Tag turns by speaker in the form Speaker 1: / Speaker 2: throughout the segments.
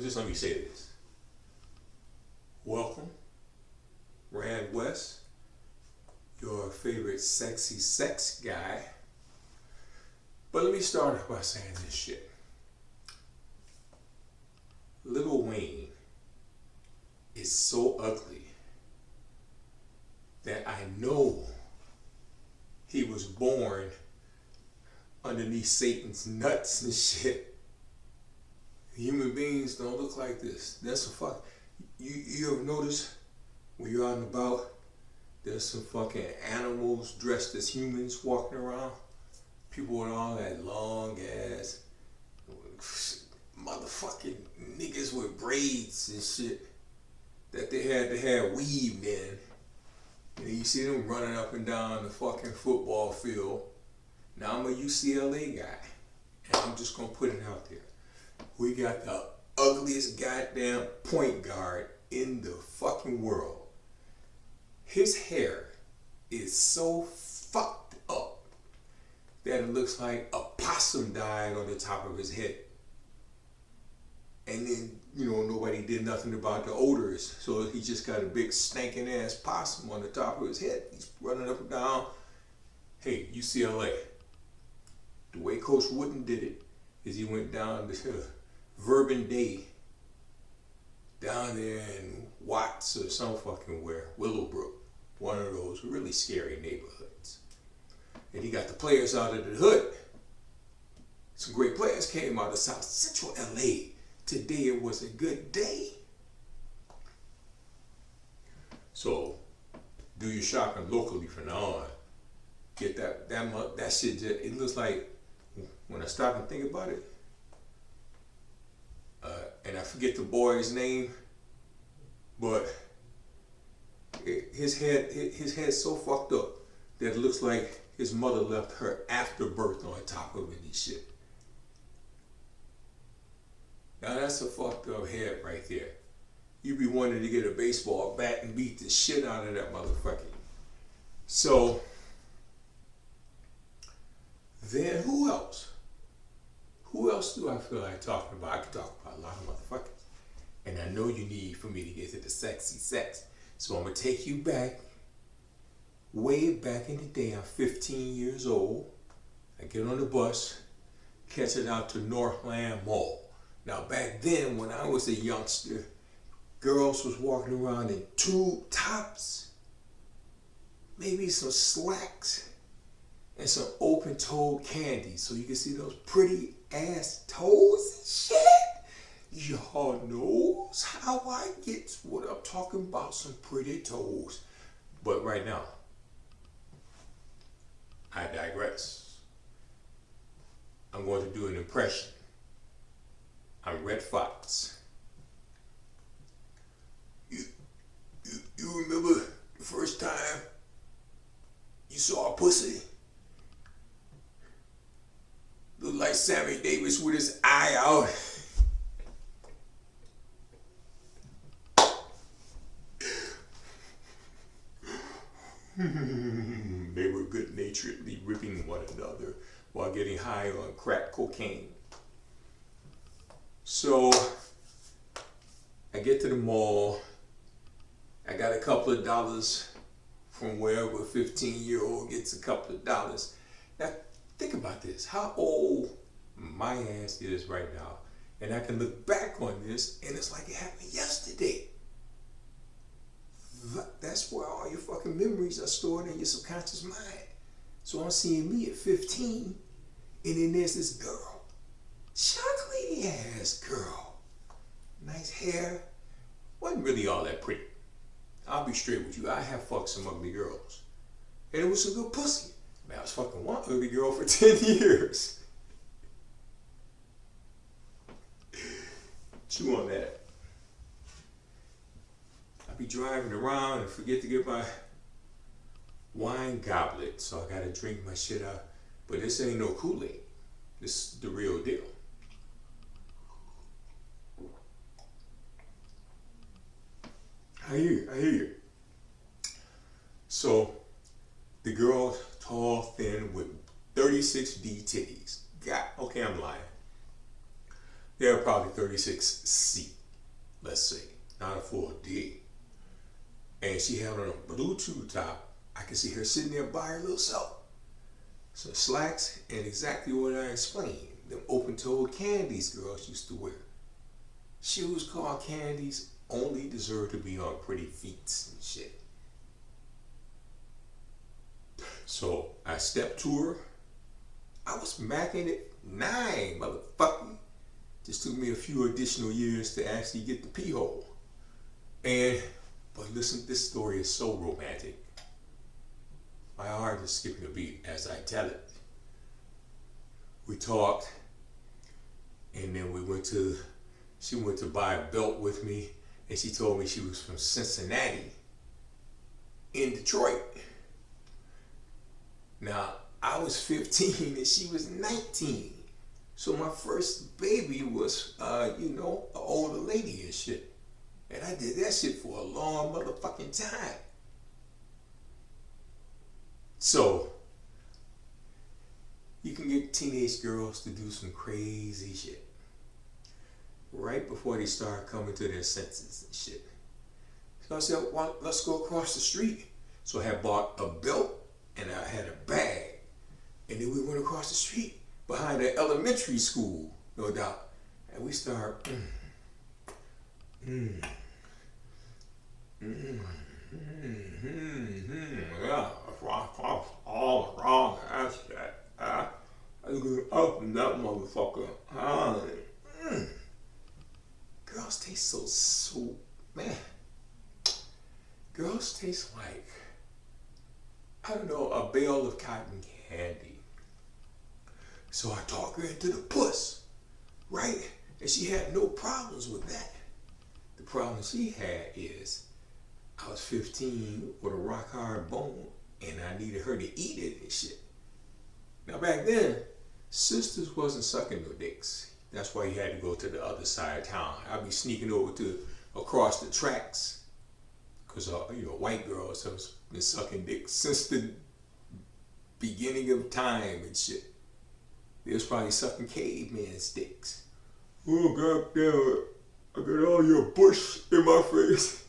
Speaker 1: just let me say this. Welcome, Rand West, your favorite sexy sex guy. But let me start off by saying this shit. Lil Wayne is so ugly that I know he was born underneath Satan's nuts and shit. Human beings don't look like this. That's a fuck. You ever notice when you're out and about, there's some fucking animals dressed as humans walking around? People with all that long ass motherfucking niggas with braids and shit that they had to have weaved in. And you see them running up and down the fucking football field. Now I'm a UCLA guy, and I'm just gonna put it out there. We got the ugliest goddamn point guard in the fucking world. His hair is so fucked up that it looks like a possum died on the top of his head. And then, nobody did nothing about the odors, so he just got a big stinking ass possum on the top of his head. He's running up and down. Hey, UCLA. The way Coach Wooden did it is he went down to Verbum Day, down there in Watts or some fucking where, Willowbrook, one of those really scary neighborhoods. And he got the players out of the hood. Some great players came out of South Central LA. Today it was a good day. So, do your shopping locally from now on. Get that shit. It looks like, when I stop and think about it, and I forget the boy's name, but his head's so fucked up that it looks like his mother left her afterbirth on top of it and shit. Now that's a fucked up head right there. You be wanting to get a baseball bat and beat the shit out of that motherfucker. So, then who else? Who else do I feel like talking about? I can talk about a lot of motherfuckers. And I know you need for me to get to the sexy sex. So I'm going to take you back, way back in the day. I'm 15 years old. I get on the bus, catch it out to Northland Mall. Now back then, when I was a youngster, girls was walking around in tube tops, maybe some slacks, and some open-toed candies, so you can see those pretty ass toes and shit. Y'all knows how I get what I'm talking about, some pretty toes. But right now, I digress. I'm going to do an impression. I'm Red Fox. You remember the first time you saw a pussy? Looked like Sammy Davis with his eye out. They were good-naturedly ripping one another while getting high on crack cocaine. So, I get to the mall. I got a couple of dollars from wherever a 15-year-old gets a couple of dollars. Now, think about this. How old my ass is right now. And I can look back on this and it's like it happened yesterday. That's where all your fucking memories are stored in your subconscious mind. So I'm seeing me at 15 and then there's this girl. Chocolatey ass girl. Nice hair. Wasn't really all that pretty. I'll be straight with you. I have fucked some ugly girls. And it was some good pussy. Man, I was fucking one ugly girl for 10 years. Chew on that. I be driving around and forget to get my wine goblet, so I gotta drink my shit out. But this ain't no Kool-Aid. This is the real deal. I hear you. So, the girl, tall, thin, with 36D titties. Okay, I'm lying. They're probably 36C. let's say, not a full D. And she had on a blue tube top. I could see her sitting there by her little self. So slacks and exactly what I explained. Them open-toed candies girls used to wear. Shoes called candies only deserve to be on pretty feet and shit. So I stepped to her. I was macking it 9, motherfucker. Just took me a few additional years to actually get the pee hole. But listen, this story is so romantic. My heart is skipping a beat as I tell it. We talked, and then she went to buy a belt with me, and she told me she was from Cincinnati in Detroit. Now, I was 15 and she was 19. So my first baby was, an older lady and shit. And I did that shit for a long motherfucking time. So, you can get teenage girls to do some crazy shit right before they start coming to their senses and shit. So I said, well, let's go across the street. So I had bought a belt and I had a bag. And then we went across the street behind the elementary school, no doubt. And we started, yeah, all wrong, that's that. I go up in that motherfucker. Girls taste so, man. Girls taste like, I don't know, a bale of cotton candy. So I talked her into the puss, right? And she had no problems with that. The problem she had is I was 15 with a rock hard bone and I needed her to eat it and shit. Now back then, sisters wasn't sucking no dicks. That's why you had to go to the other side of town. I'd be sneaking over to across the tracks. Cause white girls have been sucking dicks since the beginning of time and shit. They was probably sucking caveman's dicks. Oh goddamn! I got all your bush in my face.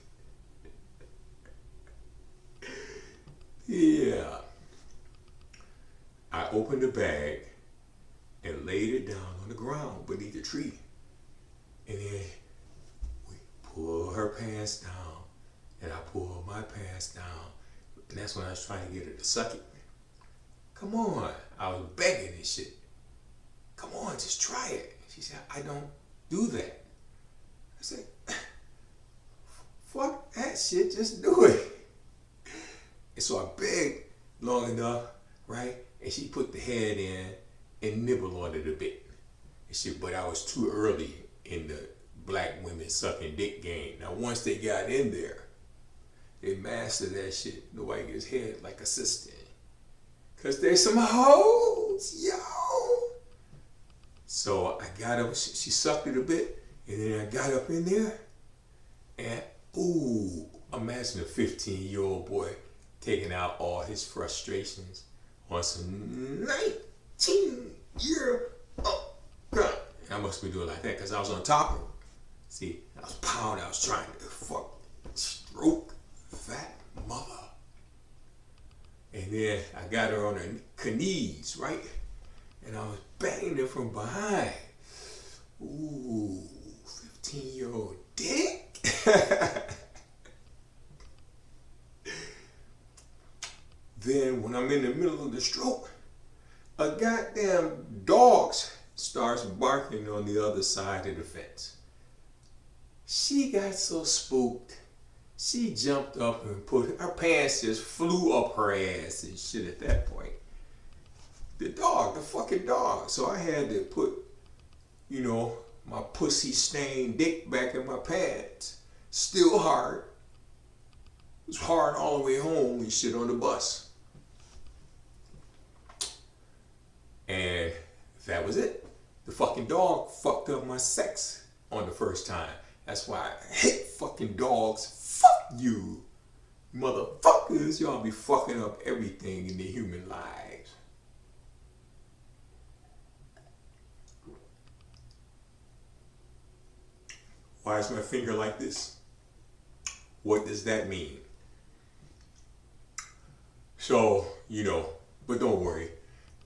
Speaker 1: Yeah. I opened the bag and laid it down on the ground beneath the tree. And then we pulled her pants down and I pulled my pants down. And that's when I was trying to get her to suck it. Come on. I was begging and shit. Come on, just try it. She said, I don't do that. I said, fuck that shit, just do it. And so I begged long enough, right? And she put the head in and nibbled on it a bit. And shit, but I was too early in the black women sucking dick game. Now once they got in there, they mastered that shit. Nobody gets head like a sister. Cause there's some hoes, yo. So I got up, she sucked it a bit, and then I got up in there, and imagine a 15-year-old boy taking out all his frustrations on some 19-year-old girl. And I must be doing like that, because I was on top of her. See, I was pounding, I was trying to stroke that mother. And then I got her on her knees, right? And I was banging her from behind. Ooh, 15-year-old dick? Then when I'm in the middle of the stroke, a goddamn dog starts barking on the other side of the fence. She got so spooked. She jumped up and her pants just flew up her ass and shit at that point. The fucking dog. So I had to put, my pussy stained dick back in my pants. Still hard. It was hard all the way home and shit on the bus. And that was it. The fucking dog fucked up my sex on the first time. That's why I hate fucking dogs. Fuck you, motherfuckers. Y'all be fucking up everything in the human lives. Why is my finger like this? What does that mean? So, but don't worry.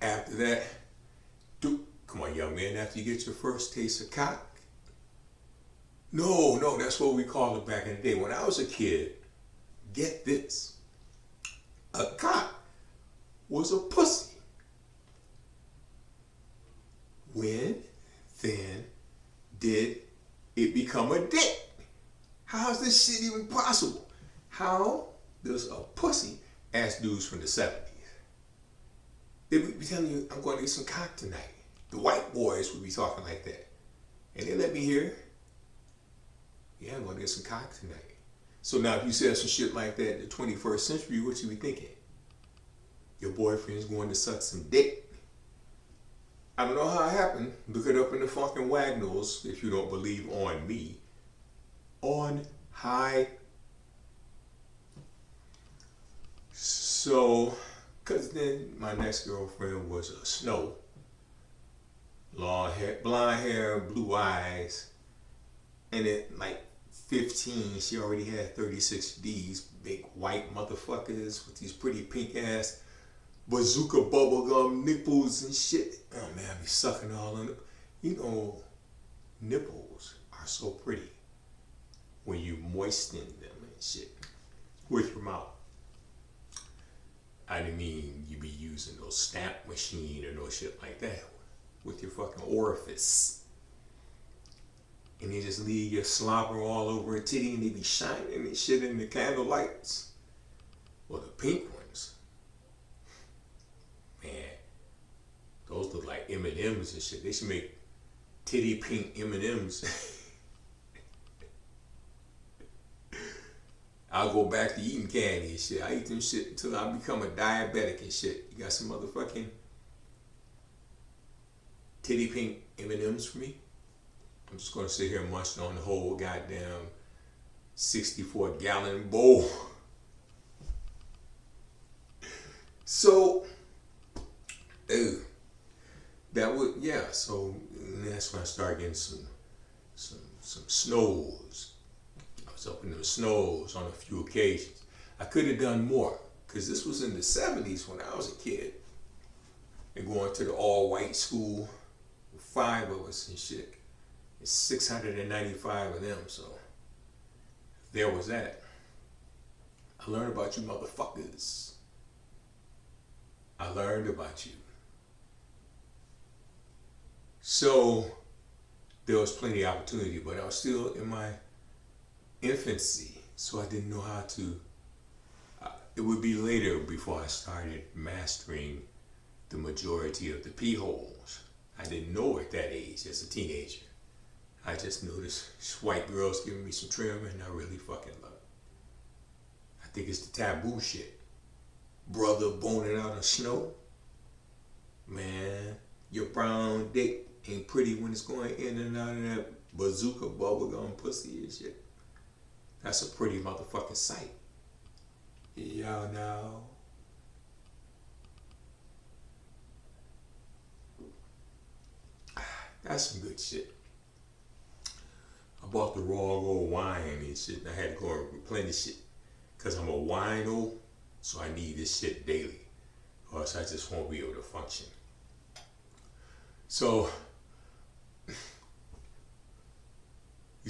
Speaker 1: After that, come on, young man, after you get your first taste of cock. No, that's what we called it back in the day. When I was a kid, get this. A cock was a pussy. When, then, did it become a dick? How is this shit even possible? How does a pussy ask dudes from the 70s? They would be telling you, I'm going to get some cock tonight. The white boys would be talking like that. And they let me hear, yeah, I'm going to get some cock tonight. So now if you said some shit like that in the 21st century, what you be thinking? Your boyfriend's going to suck some dick. I don't know how it happened. Look it up in the fucking Wagnalls if you don't believe on me. On high. So, because then my next girlfriend was a Snow. Long hair, blonde hair, blue eyes. And at like 15, she already had 36 Ds, big white motherfuckers with these pretty pink ass bazooka bubblegum nipples and shit. Oh man, I be sucking all in it. Nipples are so pretty when you moisten them and shit with your mouth. I didn't mean you be using no stamp machine or no shit like that with your fucking orifice. And they just leave your slobber all over a titty and they be shining and shit in the candle lights. Well, the pink ones, man, those look like M&Ms and shit. They should make titty pink M&Ms. I'll go back to eating candy and shit. I eat them shit until I become a diabetic and shit. You got some motherfucking titty pink M&Ms for me? I'm just gonna sit here and munch on the whole goddamn 64-gallon bowl. So, so that's when I started getting some snows. I was up in the snows on a few occasions. I could have done more, because this was in the 70s when I was a kid. And going to the all-white school, 5 of us and shit. It's 695 of them, so there was that. I learned about you motherfuckers. I learned about you. So there was plenty of opportunity, but I was still in my infancy, so I didn't know how to. It would be later before I started mastering the majority of the pee holes. I didn't know at that age as a teenager. I just noticed white girls giving me some trim and I really fucking love it. I think it's the taboo shit. Brother boning out of snow. Man, your brown dick ain't pretty when it's going in and out of that bazooka bubblegum pussy and shit. That's a pretty motherfucking sight. Y'all know. That's some good shit. I bought the raw old wine and shit, and I had to go and replenish it. Because I'm a wino, so I need this shit daily. Or else I just won't be able to function. So, you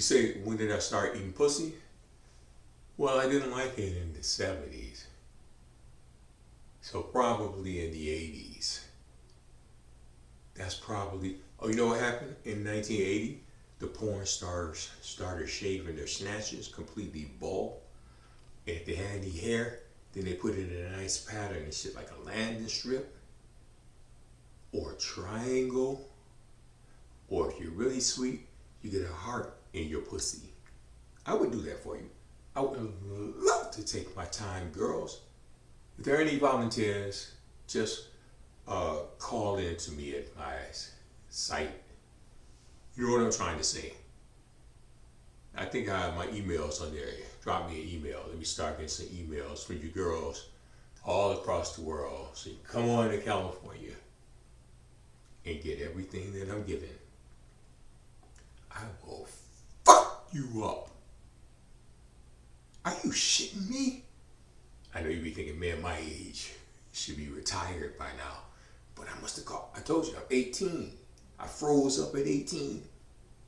Speaker 1: say, when did I start eating pussy? Well, I didn't like it in the 70s. So probably in the 80s. That's probably, you know what happened in 1980? The porn stars started shaving their snatches completely bald. And if they had any hair, then they put it in a nice pattern and shit, like a landing strip or a triangle. Or if you're really sweet, you get a heart in your pussy. I would do that for you. I would love to take my time, girls. If there are any volunteers, just call in to me at my site. You know what I'm trying to say. I think I have my emails on there. Drop me an email. Let me start getting some emails from you girls all across the world. So you come on to California and get everything that I'm giving. I will fuck you up. Are you shitting me? I know you be thinking, man, my age should be retired by now. But I must have caught, I told you, I'm 18. I froze up at 18.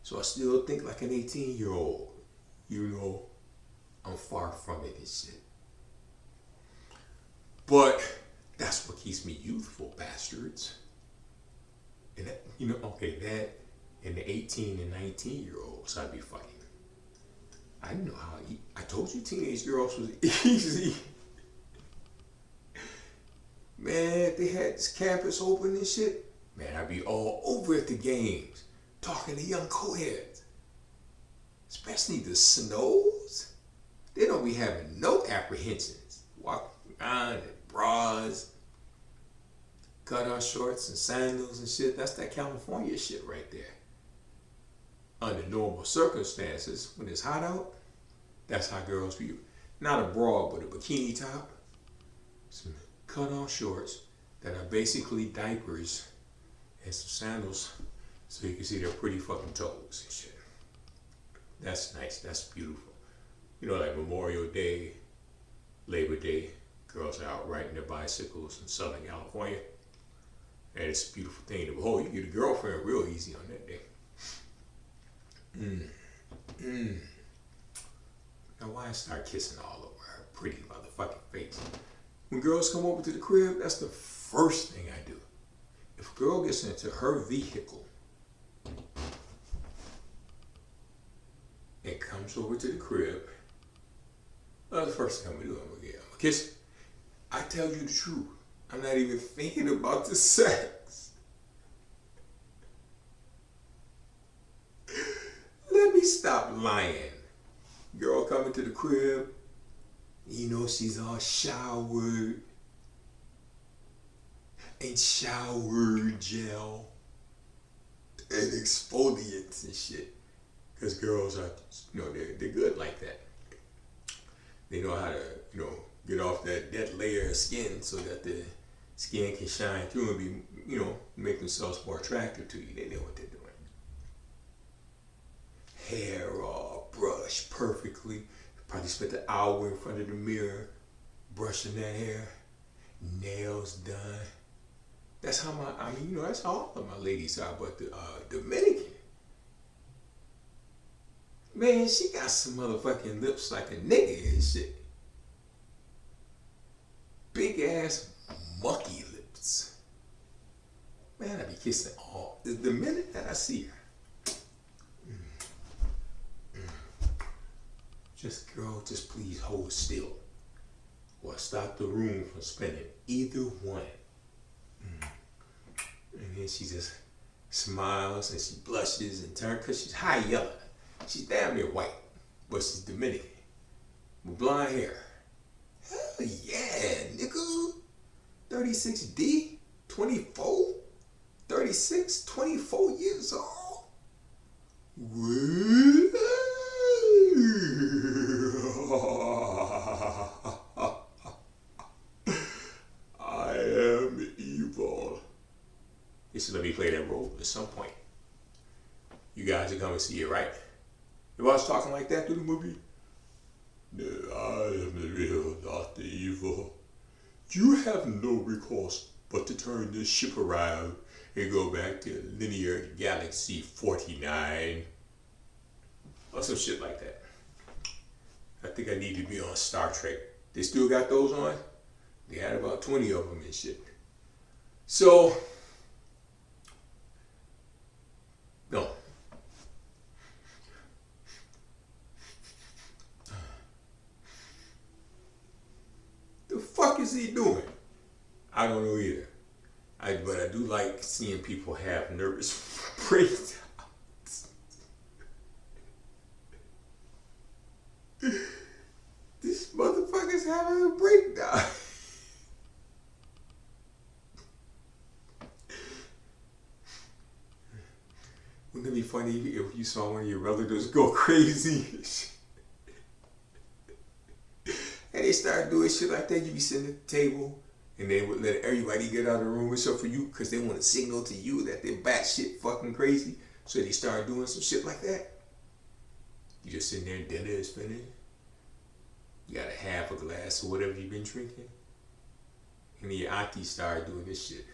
Speaker 1: So I still think like an 18-year-old. You know, I'm far from it and shit. But that's what keeps me youthful, bastards. And that, you know, okay, that and the 18 and 19-year-olds I'd be fighting. I didn't know how, I told you teenage girls was easy. Man, if they had this campus open and shit, man, I'd be all over at the games, talking to young co-eds. Especially the Snows. They don't be having no apprehensions. Walking around in bras, cut-off shorts and sandals and shit. That's that California shit right there. Under normal circumstances, when it's hot out, that's how girls be. Not a bra, but a bikini top. Some cut-off shorts that are basically diapers and some sandals so you can see their pretty fucking toes and shit. That's nice. That's beautiful. You know, like Memorial Day, Labor Day, girls are out riding their bicycles in Southern California. And it's a beautiful thing to behold. You get a girlfriend real easy on that day. Now why I start kissing all over her pretty motherfucking face? When girls come over to the crib, that's the first thing I do. If a girl gets into her vehicle and comes over to the crib, well, the first thing I'm gonna do, I'm gonna kiss her. I tell you the truth. I'm not even thinking about the sex. Let me stop lying. Girl coming to the crib, you know, she's all showered and shower gel and exfoliants and shit. Because girls are, you know, they're good like that. They know how to, you know, get off that layer of skin so that the skin can shine through and be, you know, make themselves more attractive to you. They know what they're doing. Hair all brushed perfectly. Probably spent an hour in front of the mirror brushing that hair. Nails done. That's how you know, that's how all of my ladies are. But the Dominican, man, she got some motherfucking lips like a nigga and shit. Big ass mucky lips. Man, I be kissing all. The minute that I see her, just girl, just please hold still. Or stop the room from spinning. Either one. And then she just smiles and she blushes and turns, because she's high yellow. She's damn near white, but she's Dominican. With blonde hair. Hell yeah, nigga. 36D, 24, 36, 24 years old. I am evil. You should let me play that role at some point. You guys are going to see it, right? You was talking like that through the movie? No, I am the real, not the evil. You have no recourse but to turn this ship around and go back to linear galaxy 49. Or some shit like that. I think I need to be on Star Trek. They still got those on? They had about 20 of them and shit. So, no. The fuck is he doing? I don't know either. But I do like seeing people have nervous breakdowns. This motherfucker's having a breakdown. Wouldn't it be funny if you saw one of your relatives go crazy? And they start doing shit like that. You be sitting at the table and they would let everybody get out of the room except for you because they want to signal to you that they're batshit fucking crazy. So they start doing some shit like that. You just sitting there, dinner is finished. You got a half a glass of whatever you've been drinking. And then your auntie started doing this shit.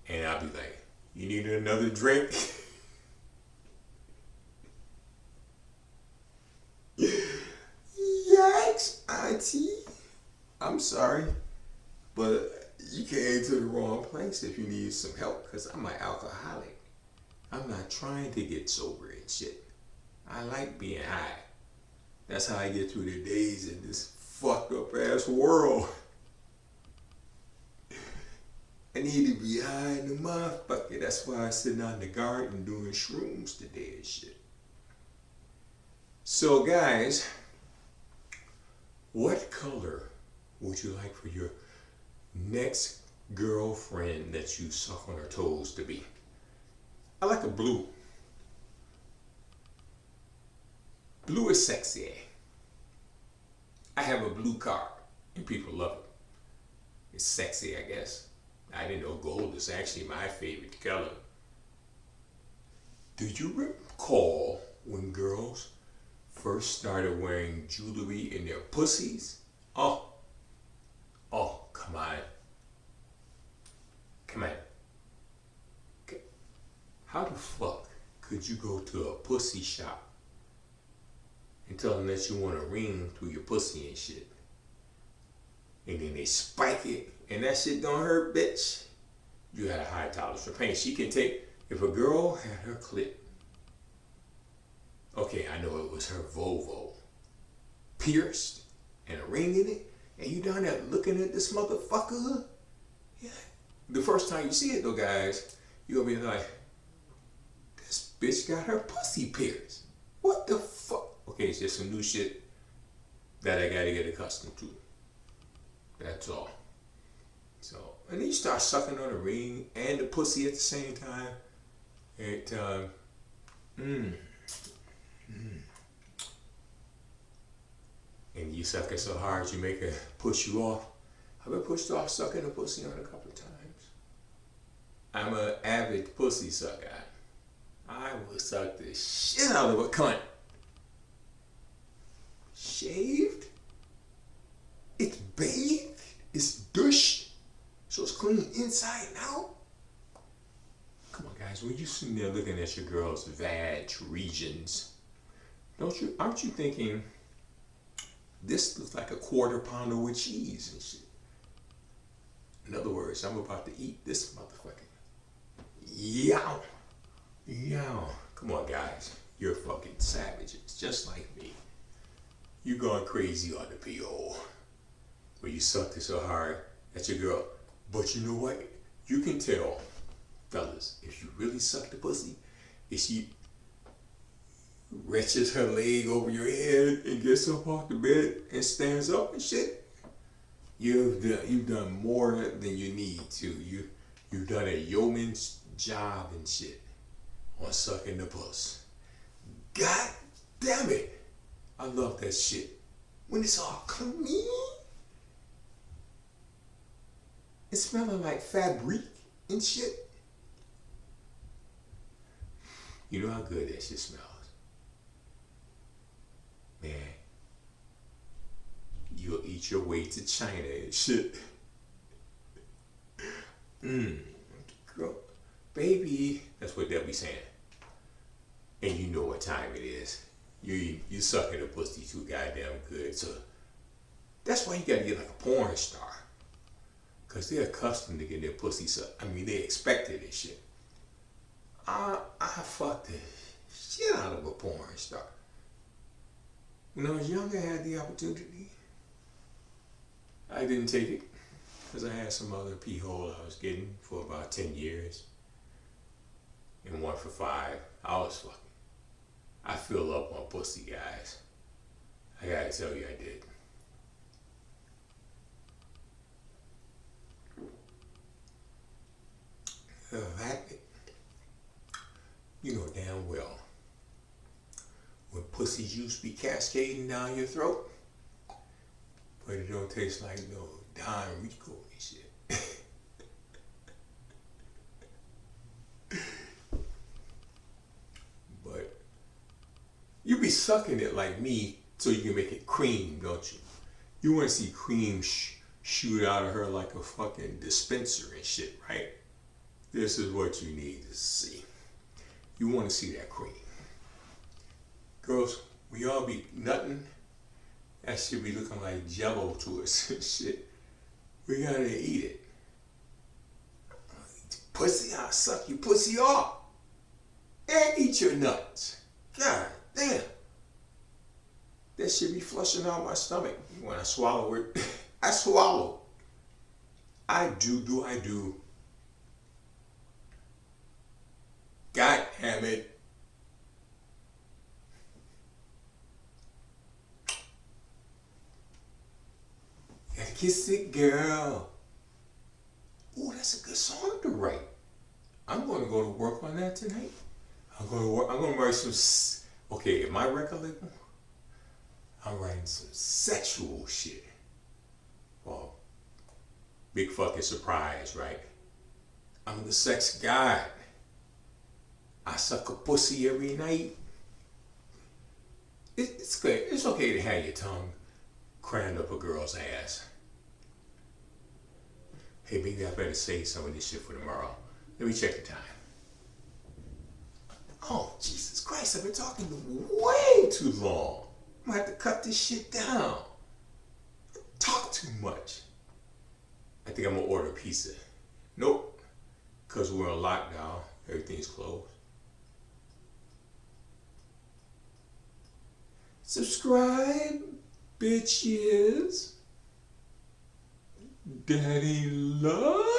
Speaker 1: And I'll be like, you need another drink? Yikes, auntie. I'm sorry, but you came to the wrong place if you need some help, because I'm an alcoholic. I'm not trying to get sober and shit. I like being high. That's how I get through the days in this fucked up ass world. I need to be high in the motherfucker. That's why I'm sitting out in the garden doing shrooms today and shit. So guys, what color would you like for your next girlfriend that you suck on her toes to be? I like a blue. Blue is sexy. I have a blue car and people love it. It's sexy, I guess. I didn't know gold is actually my favorite color. Do you recall when girls first started wearing jewelry in their pussies? Oh, come on. Come on. How the fuck could you go to a pussy shop and tell them that you want a ring through your pussy and shit? And then they spike it, and that shit don't hurt, bitch. You had a high tolerance for pain. She can take, if a girl had her clit, okay, I know it was her Volvo, pierced, and a ring in it, and you down there looking at this motherfucker? Yeah. The first time you see it though, guys, you're gonna be like, this bitch got her pussy pierced. What the fuck? Okay, it's just some new shit that I gotta get accustomed to. That's all. So, and then you start sucking on the ring and the pussy at the same time. And you suck it so hard you make her push you off. I've been pushed off sucking a pussy on a couple of times. I'm an avid pussy sucker. I will suck the shit out of a cunt. Shaved? It's bathed? It's douche? So it's clean inside and out? Come on guys, when you sitting there looking at your girl's vag regions, aren't you thinking, this looks like a quarter pounder with cheese and shit? In other words, I'm about to eat this motherfucker. Yow! Yow! Come on guys, you're fucking savages, just like me. You going crazy on the PO. Where you sucked it so hard at your girl. But you know what? You can tell, fellas, if you really suck the pussy, if she wrenches her leg over your head and gets up off the bed and stands up and shit, you've done more than you need to. You've done a yeoman's job and shit on sucking the puss. God damn it! I love that shit. When it's all clean, it's smelling like fabric and shit. You know how good that shit smells. Man, you'll eat your way to China and shit. Girl, baby, that's what they'll be saying. And you know what time it is. You sucking the pussy too goddamn good. So that's why you gotta get like a porn star. Cause they're accustomed to getting their pussy sucked. I mean, they expect it and shit. I fucked the shit out of a porn star. When I was younger, I had the opportunity. I didn't take it. Cause I had some other pee hole I was getting for about 10 years. And 1 for 5. I was fucking. I fill up on pussy, guys. I gotta tell you, I did. You know damn well when pussy juice be cascading down your throat, but it don't taste like no Don Rico and shit. be sucking it like me so you can make it cream, don't you? You want to see cream shoot out of her like a fucking dispenser and shit, right? This is what you need to see. You want to see that cream. Girls, we all be nutting. That should be looking like jello to us and shit. We gotta eat it. Pussy, I'll suck your pussy off. And eat your nuts. God damn. That should be flushing out my stomach when I swallow it. I swallow. I do. God damn it. Gotta kiss it, girl. Ooh, that's a good song to write. I'm gonna go to work on that tonight. I'm gonna write some. Okay, in my record label, I'm writing some sexual shit. Well, big fucking surprise, right? I'm the sex god. I suck a pussy every night. It's good. It's okay to have your tongue crammed up a girl's ass. Hey, maybe I better save some of this shit for tomorrow. Let me check the time. Oh, Jesus Christ, I've been talking way too long. I'm gonna have to cut this shit down. I talk too much. I think I'm gonna order a pizza. Nope, because we're on lockdown. Everything's closed. Subscribe, bitches. Daddy love.